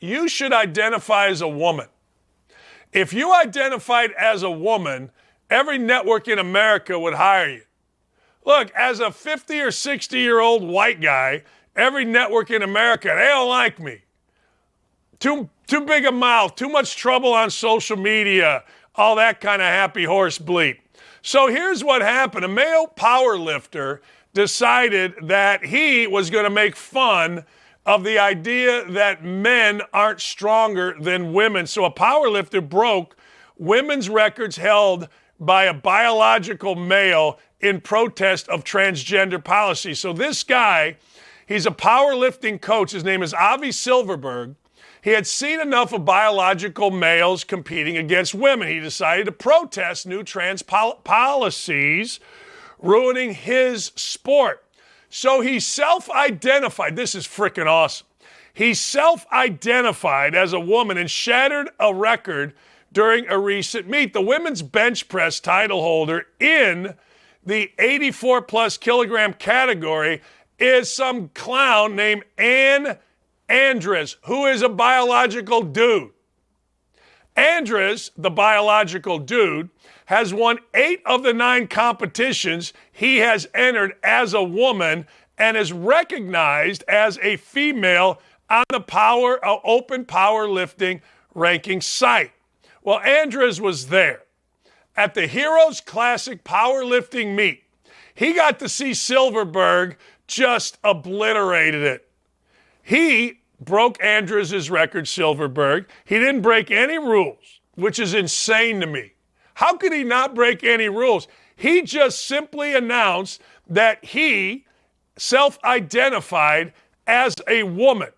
you should identify as a woman. If you identified as a woman, every network in America would hire you. Look, as a 50 or 60-year-old white guy, every network in America, they don't like me. Too big a mouth, too much trouble on social media, all that kind of happy horse bleat. So here's what happened. A male power lifter decided that he was going to make fun of the idea that men aren't stronger than women. So a power lifter broke women's records held by a biological male in protest of transgender policy. So this guy, he's a powerlifting coach. His name is Avi Silverberg. He had seen enough of biological males competing against women. He decided to protest new trans policies ruining his sport. So he self-identified. This is freaking awesome. He self-identified as a woman and shattered a record during a recent meet. The women's bench press title holder in the 84-plus kilogram category is some clown named Andres, who is a biological dude. Andres, the biological dude, has won 8 of the 9 competitions he has entered as a woman and is recognized as a female on the open powerlifting ranking site. Well, Andres was there at the Heroes Classic powerlifting meet. He got to see Silverberg just obliterated it. He broke Andres' record, Silverberg. He didn't break any rules, which is insane to me. How could he not break any rules? He just simply announced that he self-identified as a woman,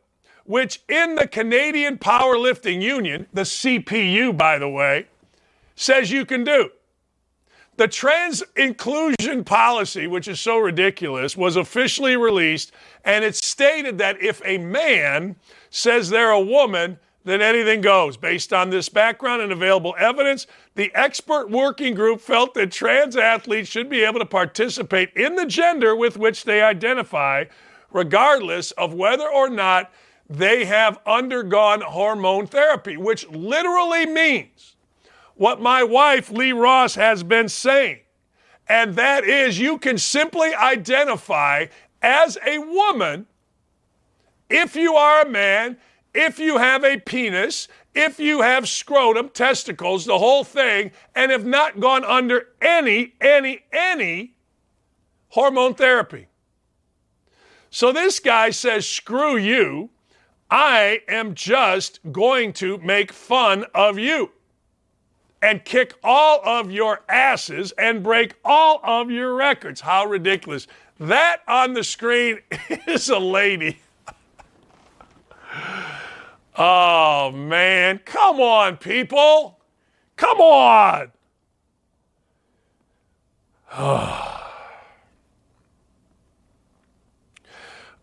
which in the Canadian Powerlifting Union, the CPU, by the way, says you can do. The trans inclusion policy, which is so ridiculous, was officially released, and it stated that if a man says they're a woman, then anything goes. Based on this background and available evidence, the expert working group felt that trans athletes should be able to participate in the gender with which they identify, regardless of whether or not they have undergone hormone therapy, which literally means what my wife, Lee Ross, has been saying. And that is you can simply identify as a woman if you are a man, if you have a penis, if you have scrotum, testicles, the whole thing, and have not gone under any hormone therapy. So this guy says, screw you. I am just going to make fun of you and kick all of your asses and break all of your records. How ridiculous. That on the screen is a lady. Oh, man. Come on, people. Come on.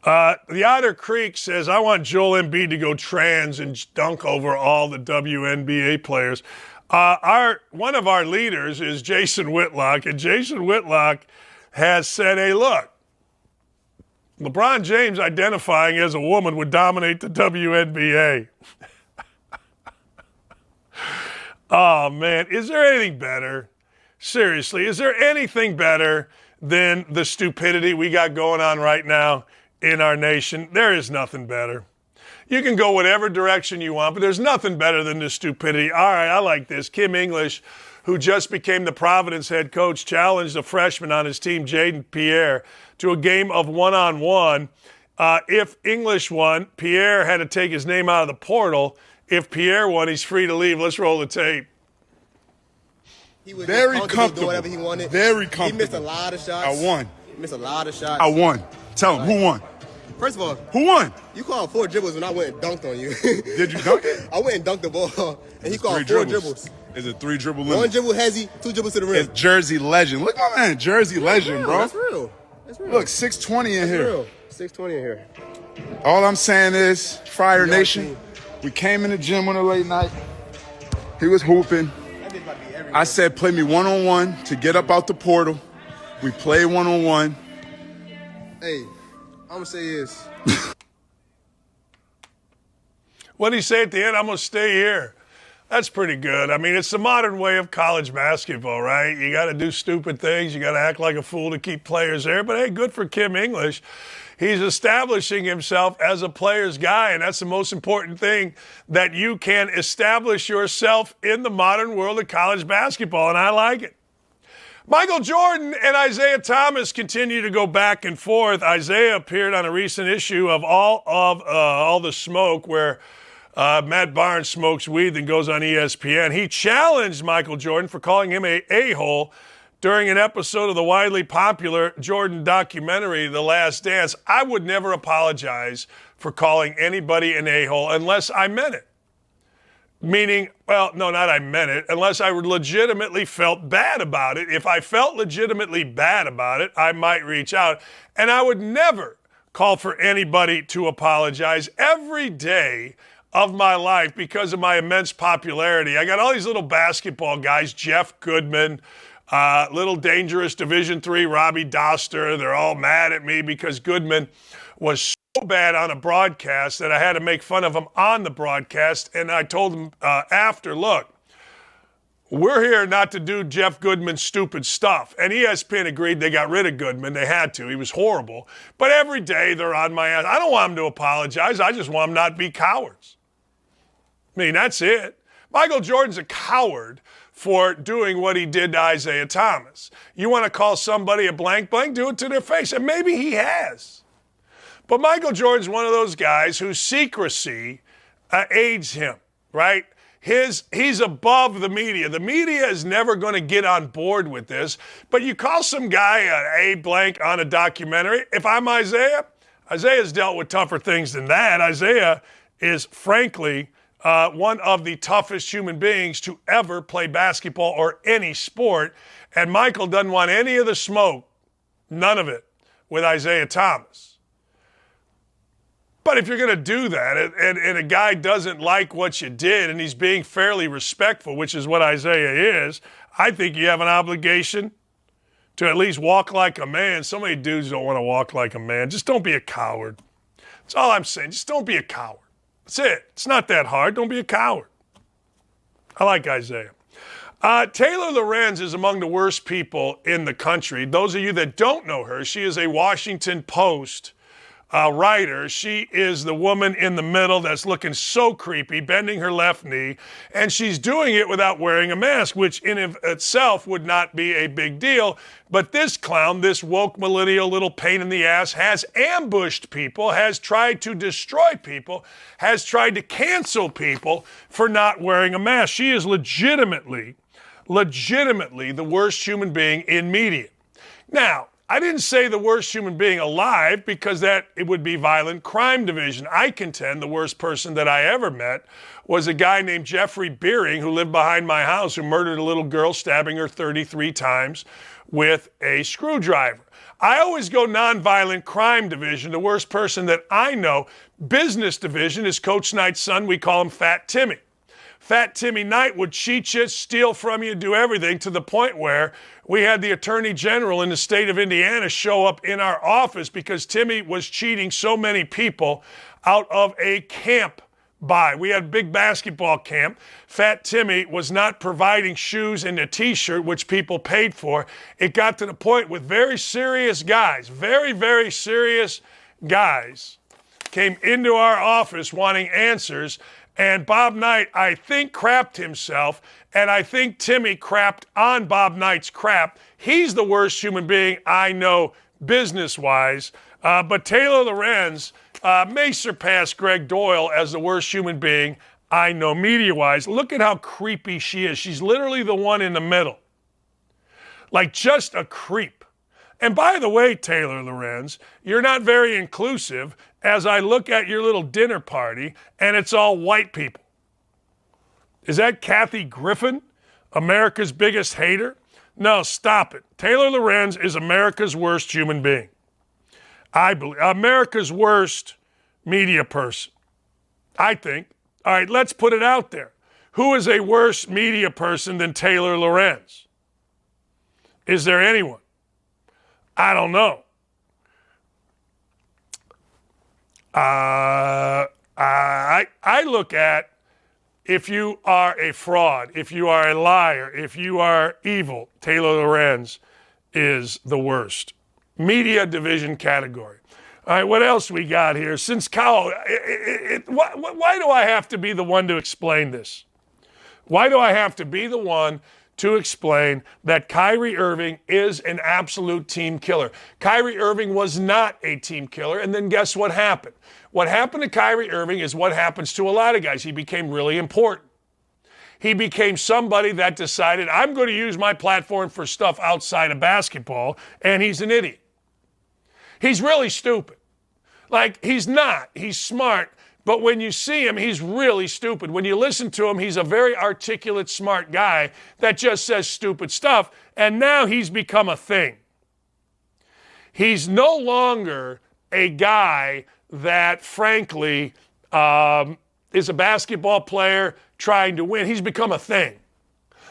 The Otter Creek says, I want Joel Embiid to go trans and dunk over all the WNBA players. One of our leaders is Jason Whitlock, and Jason Whitlock has said, hey, look, LeBron James identifying as a woman would dominate the WNBA. Oh, man, is there anything better? Seriously, is there anything better than the stupidity we got going on right now in our nation? There is nothing better. You can go whatever direction you want, but there's nothing better than this stupidity. All right, I like this. Kim English, who just became the Providence head coach, challenged a freshman on his team, Jaden Pierre, to a game of one-on-one. If English won, Pierre had to take his name out of the portal. If Pierre won, he's free to leave. Let's roll the tape. He was very comfortable. Do whatever he wanted. Very comfortable. He missed a lot of shots. I won. He missed a lot of shots. I won. Tell him, who won? First of all, who won? You called 4 dribbles when I went and dunked on you. Did you dunk it? I went and dunked the ball, and he called 4 dribbles. It's a 3 dribble limit. 1 dribble hezzy, 2 dribbles to the rim. It's Jersey legend. Look at my man, Jersey legend, bro. That's real. That's real. Look, 620 in here. Real. 620 in here. All I'm saying is, Fire Nation, we came in the gym on a late night. He was hooping. I said, play me one-on-one to get up out the portal. We played one-on-one. Hey, I'm going to say this. What did he say at the end? I'm going to stay here. That's pretty good. I mean, it's the modern way of college basketball, right? You got to do stupid things. You got to act like a fool to keep players there. But, hey, good for Kim English. He's establishing himself as a player's guy, and that's the most important thing, that you can establish yourself in the modern world of college basketball, and I like it. Michael Jordan and Isaiah Thomas continue to go back and forth. Isaiah appeared on a recent issue of All the Smoke, where Matt Barnes smokes weed, then goes on ESPN. He challenged Michael Jordan for calling him an a-hole during an episode of the widely popular Jordan documentary, The Last Dance. I would never apologize for calling anybody an a-hole unless I meant it. Meaning, well, no, not I meant it, unless I legitimately felt bad about it. If I felt legitimately bad about it, I might reach out. And I would never call for anybody to apologize. Every day of my life, because of my immense popularity, I got all these little basketball guys, Jeff Goodman, little dangerous Division III Robbie Doster. They're all mad at me because Goodman was so bad on a broadcast that I had to make fun of him on the broadcast. And I told him after, look, we're here not to do Jeff Goodman's stupid stuff. And ESPN agreed. They got rid of Goodman. They had to. He was horrible. But every day they're on my ass. I don't want them to apologize. I just want them not to be cowards. I mean, that's it. Michael Jordan's a coward for doing what he did to Isaiah Thomas. You want to call somebody a blank, do it to their face. And maybe he has. But Michael Jordan's one of those guys whose secrecy aids him, right? He's above the media. The media is never going to get on board with this. But you call some guy a blank on a documentary. If I'm Isaiah's dealt with tougher things than that. Isaiah is, frankly, one of the toughest human beings to ever play basketball or any sport. And Michael doesn't want any of the smoke, none of it, with Isaiah Thomas. But if you're going to do that and a guy doesn't like what you did and he's being fairly respectful, which is what Isaiah is, I think you have an obligation to at least walk like a man. So many dudes don't want to walk like a man. Just don't be a coward. That's all I'm saying. Just don't be a coward. That's it. It's not that hard. Don't be a coward. I like Isaiah. Taylor Lorenz is among the worst people in the country. Those of you that don't know her, she is a Washington Post writer. She is the woman in the middle that's looking so creepy, bending her left knee, and she's doing it without wearing a mask, which in itself would not be a big deal. But this clown, this woke millennial little pain in the ass, has ambushed people, has tried to destroy people, has tried to cancel people for not wearing a mask. She is legitimately the worst human being in media. Now, I didn't say the worst human being alive because it would be Violent Crime Division. I contend the worst person that I ever met was a guy named Jeffrey Beering who lived behind my house who murdered a little girl, stabbing her 33 times with a screwdriver. I always go Nonviolent Crime Division. The worst person that I know, Business Division, is Coach Knight's son. We call him Fat Timmy. Fat Timmy Knight would cheat you, steal from you, do everything, to the point where we had the Attorney General in the state of Indiana show up in our office because Timmy was cheating so many people out of a camp buy. We had a big basketball camp. Fat Timmy was not providing shoes and a T-shirt, which people paid for. It got to the point with very serious guys, very, very serious guys, came into our office wanting answers. And Bob Knight, I think, crapped himself, and I think Timmy crapped on Bob Knight's crap. He's the worst human being I know business-wise. But Taylor Lorenz may surpass Greg Doyle as the worst human being I know media-wise. Look at how creepy she is. She's literally the one in the middle. Like, just a creep. And by the way, Taylor Lorenz, you're not very inclusive as I look at your little dinner party and it's all white people. Is that Kathy Griffin, America's biggest hater? No, stop it. Taylor Lorenz is America's worst human being. I believe America's worst media person. I think. All right, let's put it out there. Who is a worse media person than Taylor Lorenz? Is there anyone? I don't know. I look at if you are a fraud, if you are a liar, if you are evil, Taylor Lorenz is the worst. Media division category. All right, what else we got here? Since Kyle, why do I have to be the one to explain this? Why do I have to be the one to explain that Kyrie Irving is an absolute team killer? Kyrie Irving was not a team killer, and then guess what happened? What happened to Kyrie Irving is what happens to a lot of guys. He became really important. He became somebody that decided, I'm going to use my platform for stuff outside of basketball, and he's an idiot. He's really stupid. Like, he's not. He's smart. But when you see him, he's really stupid. When you listen to him, he's a very articulate, smart guy that just says stupid stuff. And now he's become a thing. He's no longer a guy that, frankly, is a basketball player trying to win. He's become a thing.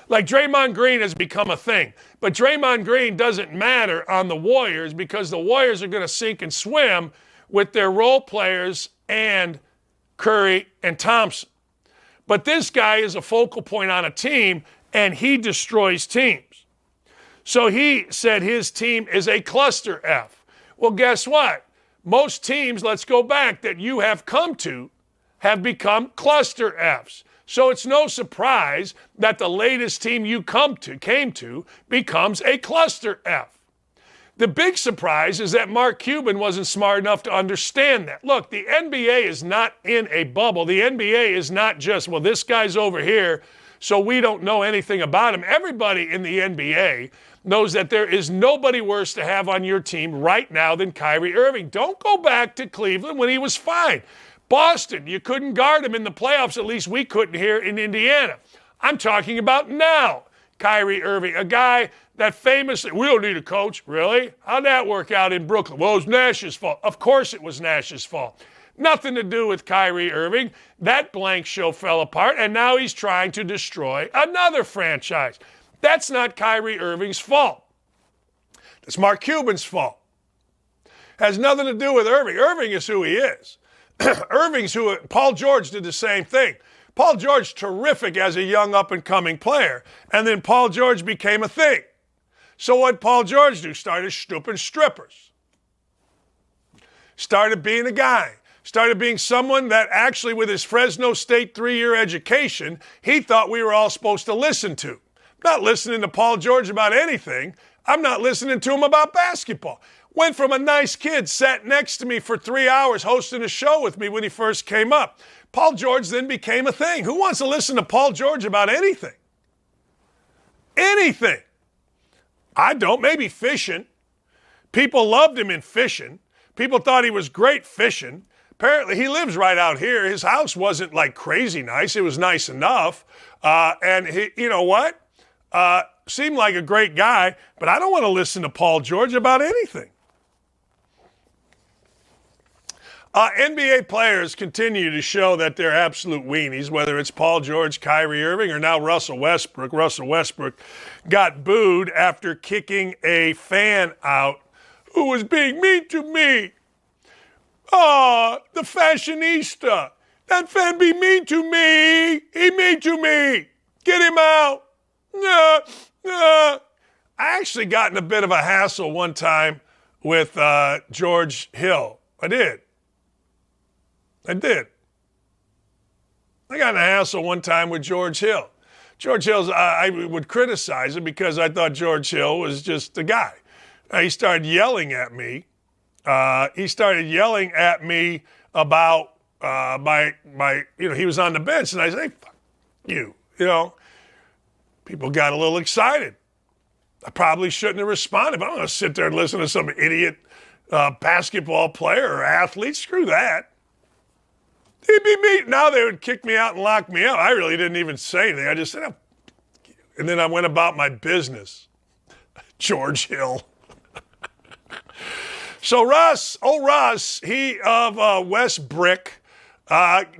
Like Draymond Green has become a thing. But Draymond Green doesn't matter on the Warriors because the Warriors are going to sink and swim with their role players and Curry and Thompson. But this guy is a focal point on a team, and he destroys teams. So he said his team is a cluster F. Well, guess what? Most teams, let's go back, that you have come to have become cluster Fs. So it's no surprise that the latest team you came to becomes a cluster F. The big surprise is that Mark Cuban wasn't smart enough to understand that. Look, the NBA is not in a bubble. The NBA is not just, well, this guy's over here, so we don't know anything about him. Everybody in the NBA knows that there is nobody worse to have on your team right now than Kyrie Irving. Don't go back to Cleveland when he was fine. Boston, you couldn't guard him in the playoffs. At least we couldn't here in Indiana. I'm talking about now. Kyrie Irving, a guy that famously, we don't need a coach. Really? How'd that work out in Brooklyn? Well, it was Nash's fault. Of course it was Nash's fault. Nothing to do with Kyrie Irving. That blank show fell apart, and now he's trying to destroy another franchise. That's not Kyrie Irving's fault. It's Mark Cuban's fault. Has nothing to do with Irving. Irving is who he is. Irving's who, Paul George did the same thing. Paul George, terrific as a young up-and-coming player. And then Paul George became a thing. So what Paul George do? Started stooping strippers. Started being a guy. Started being someone that actually, with his Fresno State 3-year education, he thought we were all supposed to listen to. Not listening to Paul George about anything. I'm not listening to him about basketball. Went from a nice kid, sat next to me for 3 hours hosting a show with me when he first came up. Paul George then became a thing. Who wants to listen to Paul George about anything? Anything. I don't. Maybe fishing. People loved him in fishing. People thought he was great fishing. Apparently, he lives right out here. His house wasn't like crazy nice. It was nice enough. And he, you know what? Seemed like a great guy, but I don't want to listen to Paul George about anything. NBA players continue to show that they're absolute weenies, whether it's Paul George, Kyrie Irving, or now Russell Westbrook. Russell Westbrook got booed after kicking a fan out who was being mean to me. The fashionista. That fan be mean to me. He mean to me. Get him out. I actually got in a bit of a hassle one time with George Hill. I did. I got in a hassle one time with George Hill. George Hill's, I would criticize him because I thought George Hill was just a guy. He started yelling at me. About he was on the bench, and I said, hey, fuck you, People got a little excited. I probably shouldn't have responded, but I'm going to sit there and listen to some idiot basketball player or athlete. Screw that. They'd be me. Now they would kick me out and lock me up. I really didn't even say anything. I just said, oh, and then I went about my business. George Hill. So Russ, he of West Brick,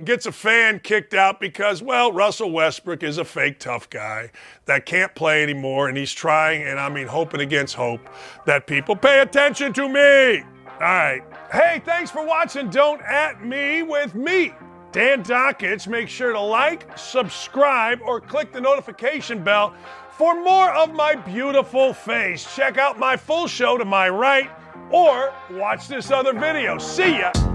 gets a fan kicked out because, well, Russell Westbrook is a fake tough guy that can't play anymore, and he's trying, and I mean hoping against hope, that people pay attention to me. All right. Hey, thanks for watching Don't At Me with me, Dan Dakich. Make sure to like, subscribe, or click the notification bell for more of my beautiful face. Check out my full show to my right, or watch this other video. See ya.